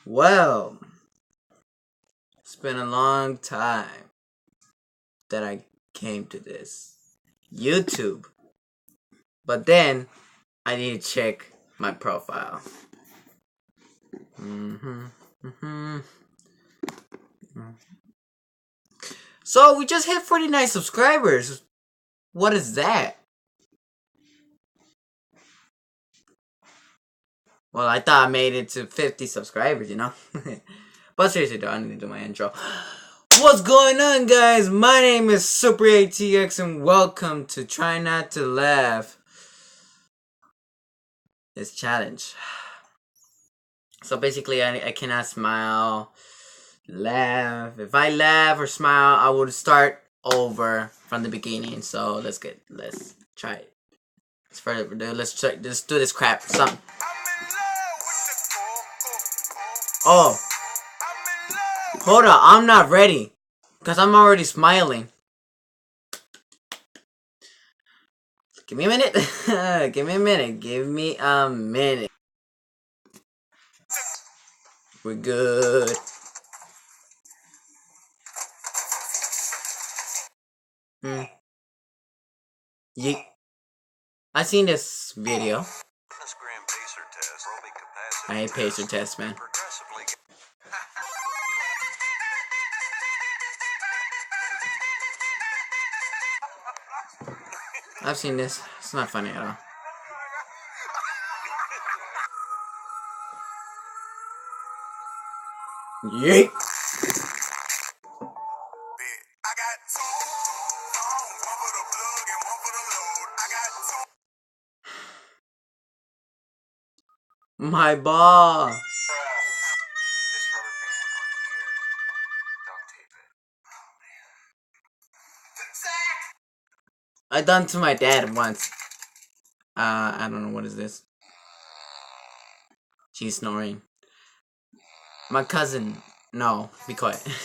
Well, it's been a long time that I came to this YouTube. But then I need to check my profile. So we just hit 49 subscribers. What is that? Well, I thought I made it to 50 subscribers, you know? But seriously though, I need to do my intro. What's going on, guys? My name is SuperATX and welcome to Try Not to Laugh. This challenge. So basically, I cannot smile, laugh. If I laugh or smile, I would start over from the beginning. So let's try it. Let's do this crap. Something. Oh, hold on. I'm not ready because I'm already smiling. Give me a minute. Give me a minute. Give me a minute. We're good. Yeet. I seen this video. I hate pacer tests, man. I've seen this. It's not funny at all. Yeet. My ball. I done to my dad once. I don't know what is this. She's snoring. My cousin. No, be quiet. What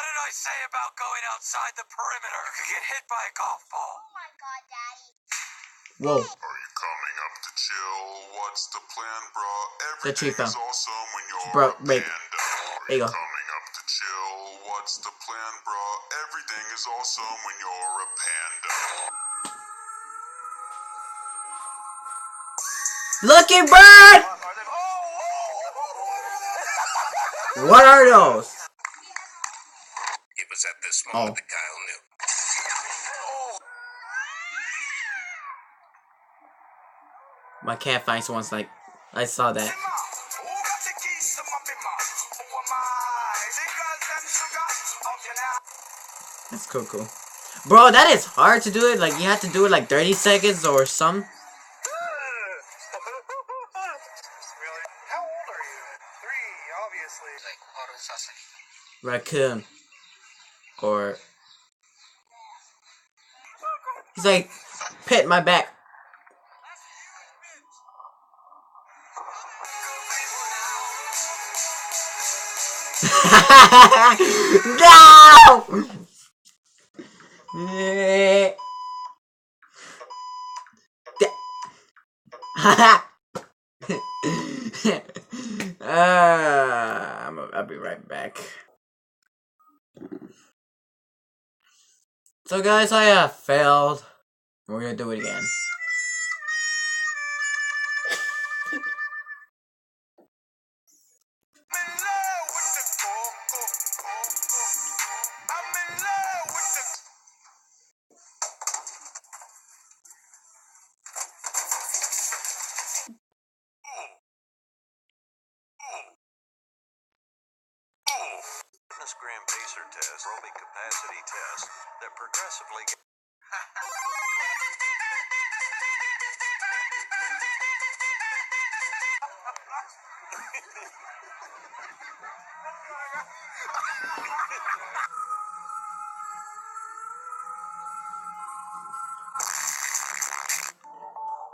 did I say about going outside the perimeter? You could get hit by a golf ball. Oh my god, Daddy. Whoa. Are you coming up to chill? What's the plan, bro? The tree Everything fell. is awesome when you're Bro, a wait. panda. There you go. Coming up to chill? What's the plan, bro? Everything is awesome when you're a panda. Lucky bird! What are those? It was at this moment that Kyle knew. My cat finds one's like, I saw that. That's cool. Bro, that is hard to do it. Like, you have to do it like 30 seconds or some. Really? How old are you? 3, obviously. Like, Raccoon. Or... He's like, pet my back. No! I'll be right back. So guys, I have failed. We're gonna do it again. Gram pacer test, aerobic capacity test that progressively.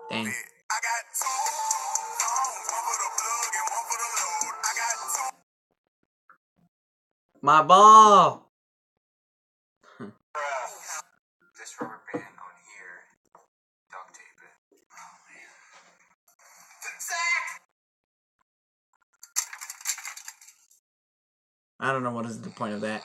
Dang. I got My ball! This rubber band on here. Duct tape it. Oh, man. Zach! I don't know what is the point of that.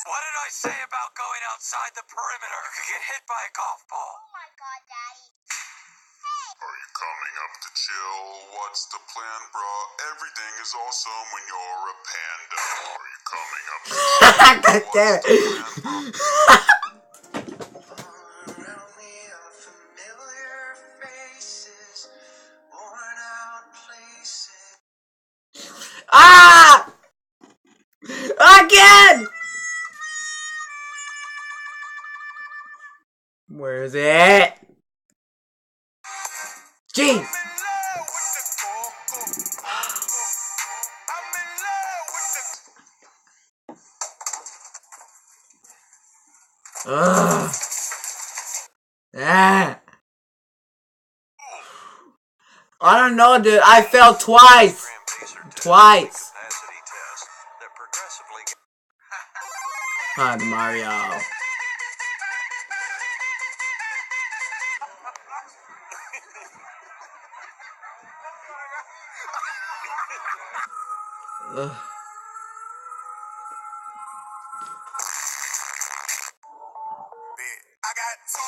What did I say about going outside the perimeter? You could get hit by a golf ball. Oh my god, Daddy. Are you coming up to chill? What's the plan, bro? Everything is awesome when you're a panda. Are you coming up to God damn it. Around me are familiar faces, worn out places. Ah! Again! Where is it? Jeez! I'm in love with the coco. I'm in love with the. Ugh. Ah. I don't know, dude. I fell twice. Twice. Capacity test that progressively. Ah, Mario. Ugh. I got two,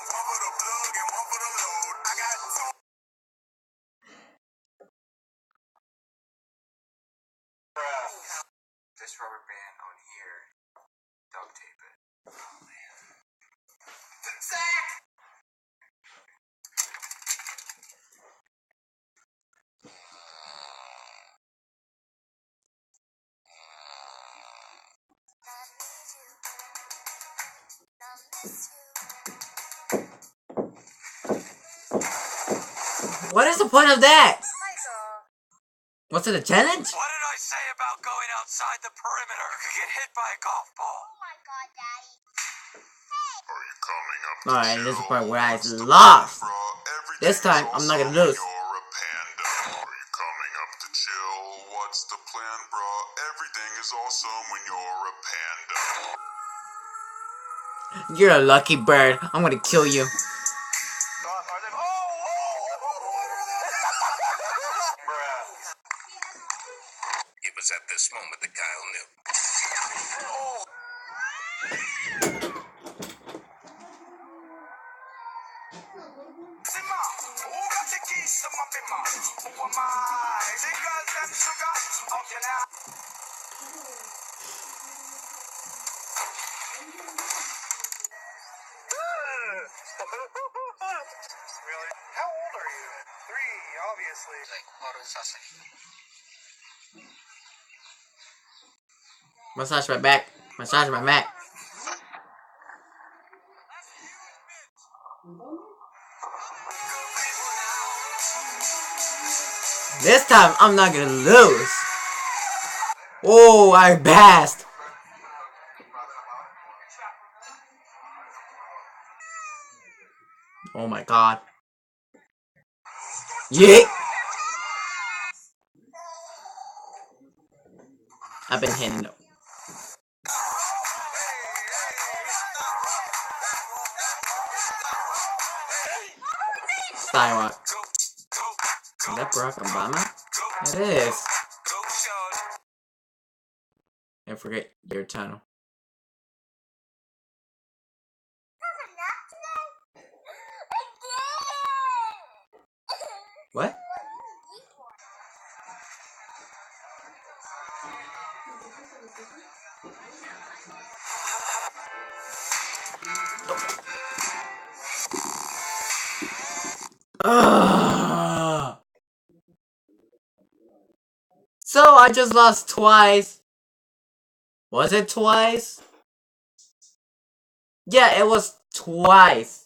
one for the plug and one for the load. I got two. This rubber band on here, duct tape it. Oh, man. Zach! What is the point of that? What's it, a challenge? What did I say about going outside the perimeter? You could get hit by a golf ball. Oh my god, Daddy. Are you coming up to Alright, chill? this is the part where I What's the lost. plan, bro? Everything This time, is I'm not gonna awesome when lose. you're a panda. Are you coming up to chill? What's the plan, bro? Everything is awesome when you're a panda. You're a lucky bird. I'm gonna kill you. It was at this moment that Kyle knew. Who got the keys to my bima? Who am I? The girls and sugar. Okay now. Really? How old are you? 3, obviously. Massage my back. Massage my back. This time, I'm not gonna lose. Oh, I passed. Oh my god. Yeet. I've been hitting them. Skywalk. Is that Barack Obama? It is. I forget your channel. What? Ugh. So I just lost twice. Was it twice? Yeah, it was twice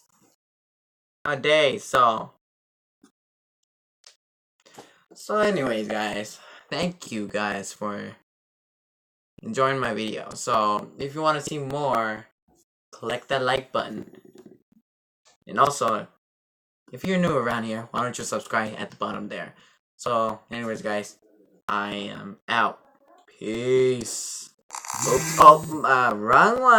a day, so anyways, guys, thank you guys for enjoying my video. So if you want to see more, click that like button. And also, if you're new around here, why don't you subscribe at the bottom there. So anyways guys, I am out. Peace. Oops, wrong one.